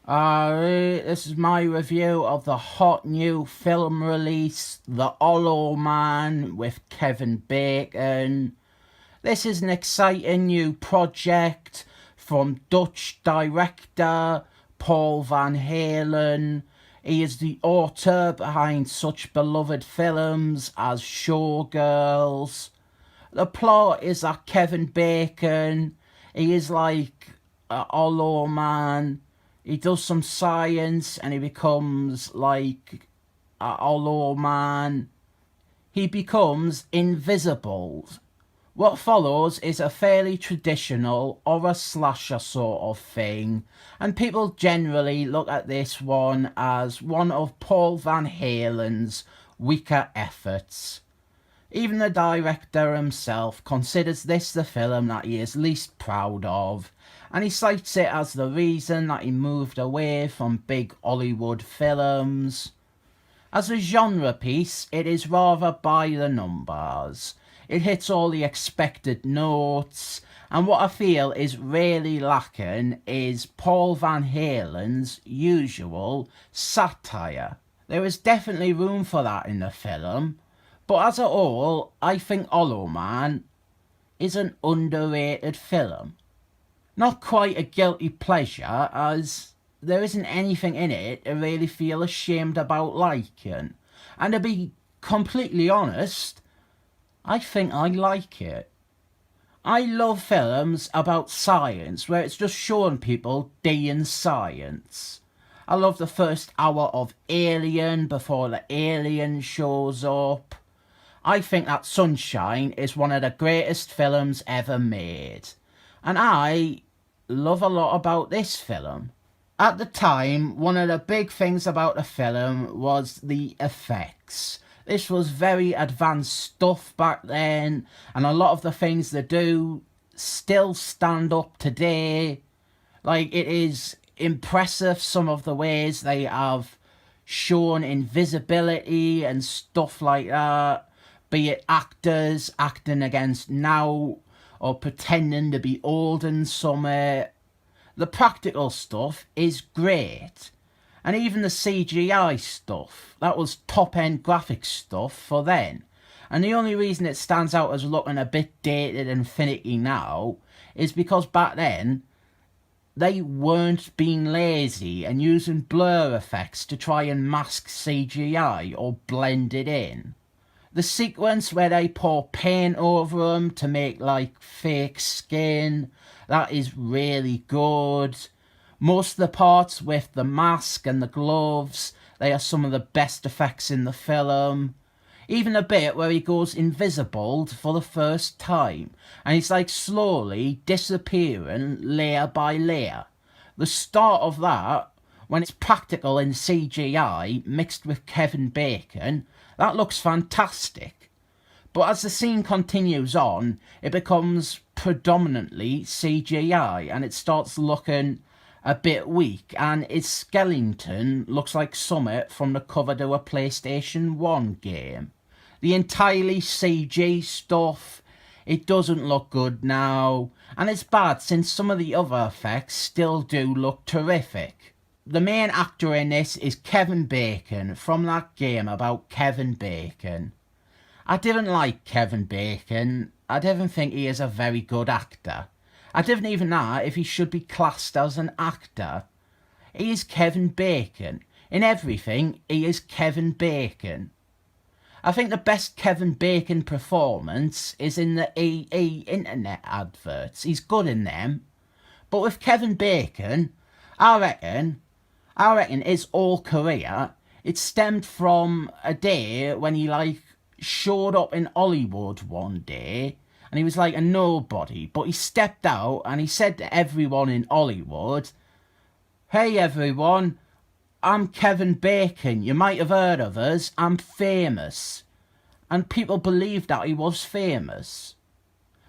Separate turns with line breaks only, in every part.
This is my review of the hot new film release, The Hollow Man with Kevin Bacon. This is an exciting new project from Dutch director Paul Van Halen. He is the author behind such beloved films as Showgirls. The plot is that Kevin Bacon, he is like a hollow man. He does some science and he becomes like a hollow man. He becomes invisible. What follows is a fairly traditional horror slasher sort of thing, and people generally look at this one as one of Paul Van Halen's weaker efforts. Even the director himself considers this the film that he is least proud of, and he cites it as the reason that he moved away from big Hollywood films. As a genre piece, it is rather by the numbers. It hits all the expected notes, and what I feel is really lacking is Paul Van Halen's usual satire. There is definitely room for that in the film, but as a whole, I think Hollow Man is an underrated film. Not quite a guilty pleasure, as there isn't anything in it I really feel ashamed about liking. And to be completely honest, I think I like it. I love films about science where it's just showing people doing science. I love the first hour of Alien before the alien shows up. I think that Sunshine is one of the greatest films ever made. And I love a lot about this film. At the time, one of the big things about the film was the effects. This was very advanced stuff back then, and a lot of the things they do still stand up today. Like, it is impressive some of the ways they have shown invisibility and stuff like that. Be it actors acting against now or pretending to be old in summer. The practical stuff is great. And even the CGI stuff, that was top-end graphics stuff for then. And the only reason it stands out as looking a bit dated and finicky now is because back then, they weren't being lazy and using blur effects to try and mask CGI or blend it in. The sequence where they pour paint over them to make like fake skin, that is really good. Most of the parts with the mask and the gloves, they are some of the best effects in the film. Even a bit where he goes invisible for the first time and he's like slowly disappearing layer by layer. The start of that, when it's practical in CGI mixed with Kevin Bacon, that looks fantastic. But as the scene continues on, it becomes predominantly CGI and it starts looking a bit weak, and his skeleton looks like Summit from the cover to a PlayStation 1 game. The entirely CG stuff, it doesn't look good now, and it's bad since some of the other effects still do look terrific. The main actor in this is Kevin Bacon from that game about Kevin Bacon. I didn't like Kevin Bacon. I didn't think he is a very good actor. I didn't even know if he should be classed as an actor. He is Kevin Bacon. In everything, he is Kevin Bacon. I think the best Kevin Bacon performance is in the EE internet adverts. He's good in them. But with Kevin Bacon, I reckon his whole career, it stemmed from a day when he showed up in Hollywood one day and he was like a nobody, but he stepped out and he said to everyone in Hollywood, "Hey everyone, I'm Kevin Bacon, you might have heard of us, I'm famous." And people believed that he was famous.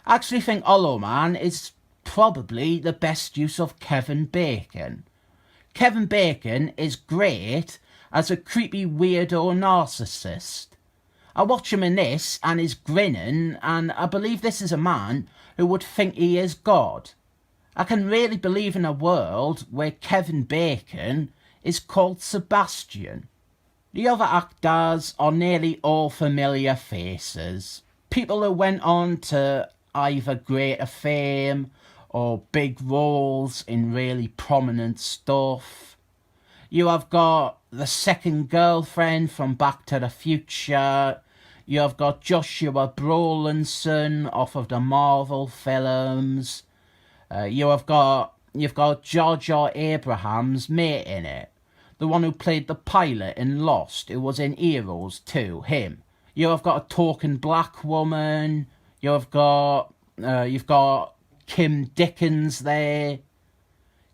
I actually think Hollow Man is probably the best use of Kevin Bacon. Kevin Bacon is great as a creepy weirdo narcissist. I watch him in this and he's grinning, and I believe this is a man who would think he is God. I can really believe in a world where Kevin Bacon is called Sebastian. The other actors are nearly all familiar faces. People who went on to either greater fame or big roles in really prominent stuff. You have got the second girlfriend from Back to the Future. You have got Joshua Brolinson off of the Marvel films. You've got Jar Jar Abrahams' mate in it. The one who played the pilot in Lost, who was in Heroes too, him. You have got a talking black woman. You've got Kim Dickens there.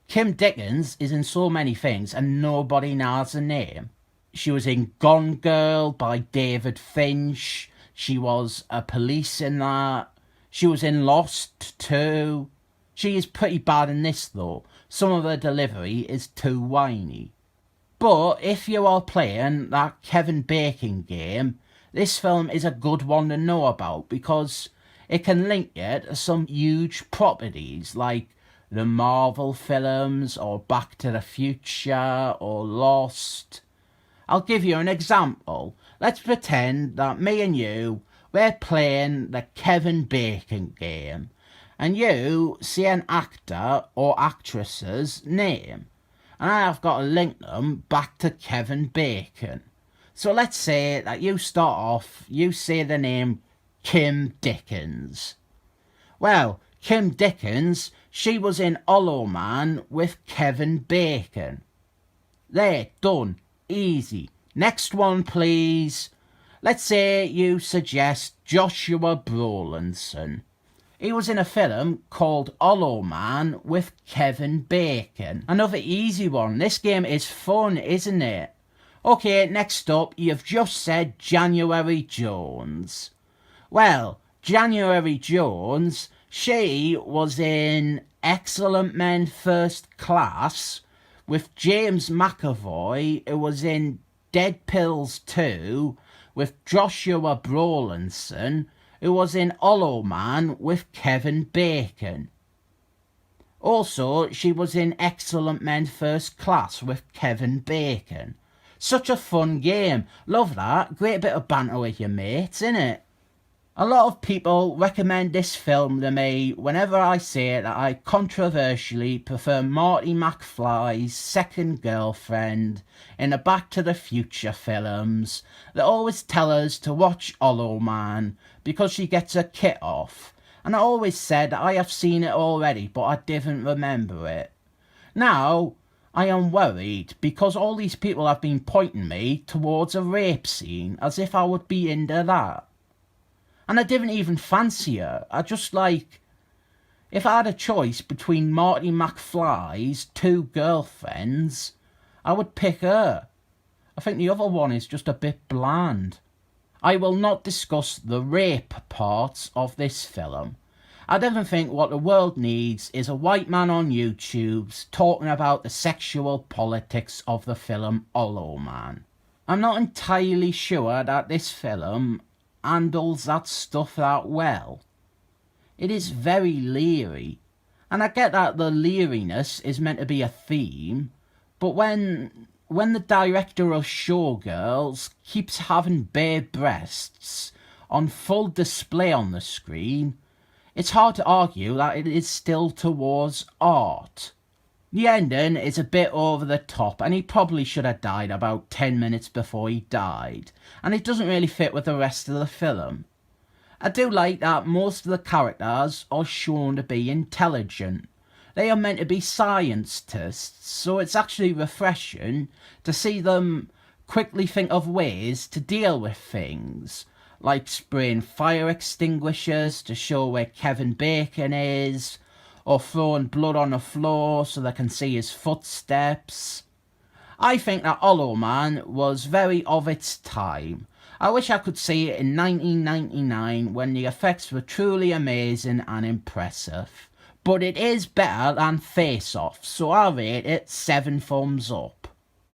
Kim Dickens is in so many things and nobody knows her name. She was in Gone Girl by David Finch. She was a police in that. She was in Lost too. She is pretty bad in this though. Some of her delivery is too whiny. But if you are playing that Kevin Bacon game, this film is a good one to know about because it can link you to some huge properties like the Marvel films or Back to the Future or Lost. I'll give you an example. Let's pretend that me and you, we're playing the Kevin Bacon game and you see an actor or actress's name. And I have got to link them back to Kevin Bacon. So let's say that you start off, you say the name Kim Dickens. Well, Kim Dickens, she was in Hollow Man with Kevin Bacon. There, done. Easy. Next one, please. Let's say you suggest Joshua Brolinson. He was in a film called Hollow Man with Kevin Bacon. Another easy one. This game is fun, isn't it? Okay, next up, you've just said January Jones. Well, January Jones, she was in Excellent Men First Class with James McAvoy, who was in Dead Pills 2 with Joshua Brolinson, who was in Hollow Man with Kevin Bacon. Also, she was in Excellent Men First Class with Kevin Bacon. Such a fun game. Love that. Great bit of banter with your mates, innit? A lot of people recommend this film to me whenever I say that I controversially prefer Marty McFly's second girlfriend in the Back to the Future films. They always tell us to watch Hollow Man because she gets her kit off. And I always said I have seen it already but I didn't remember it. Now, I am worried because all these people have been pointing me towards a rape scene as if I would be into that. And I didn't even fancy her. I just if I had a choice between Marty McFly's two girlfriends, I would pick her. I think the other one is just a bit bland. I will not discuss the rape parts of this film. I don't think what the world needs is a white man on YouTube talking about the sexual politics of the film Hollow Man. I'm not entirely sure that this film handles that stuff that well. It is very leery, and I get that the leeriness is meant to be a theme, but when the director of Showgirls keeps having bare breasts on full display on the screen, it's hard to argue that it is still towards art. The ending is a bit over the top and he probably should have died about 10 minutes before he died, and it doesn't really fit with the rest of the film. I do like that most of the characters are shown to be intelligent. They are meant to be scientists, so it's actually refreshing to see them quickly think of ways to deal with things, like spraying fire extinguishers to show where Kevin Bacon is, or throwing blood on the floor so they can see his footsteps. I think that Hollow Man was very of its time. I wish I could see it in 1999 when the effects were truly amazing and impressive. But it is better than Face Off, so I rate it 7 thumbs up.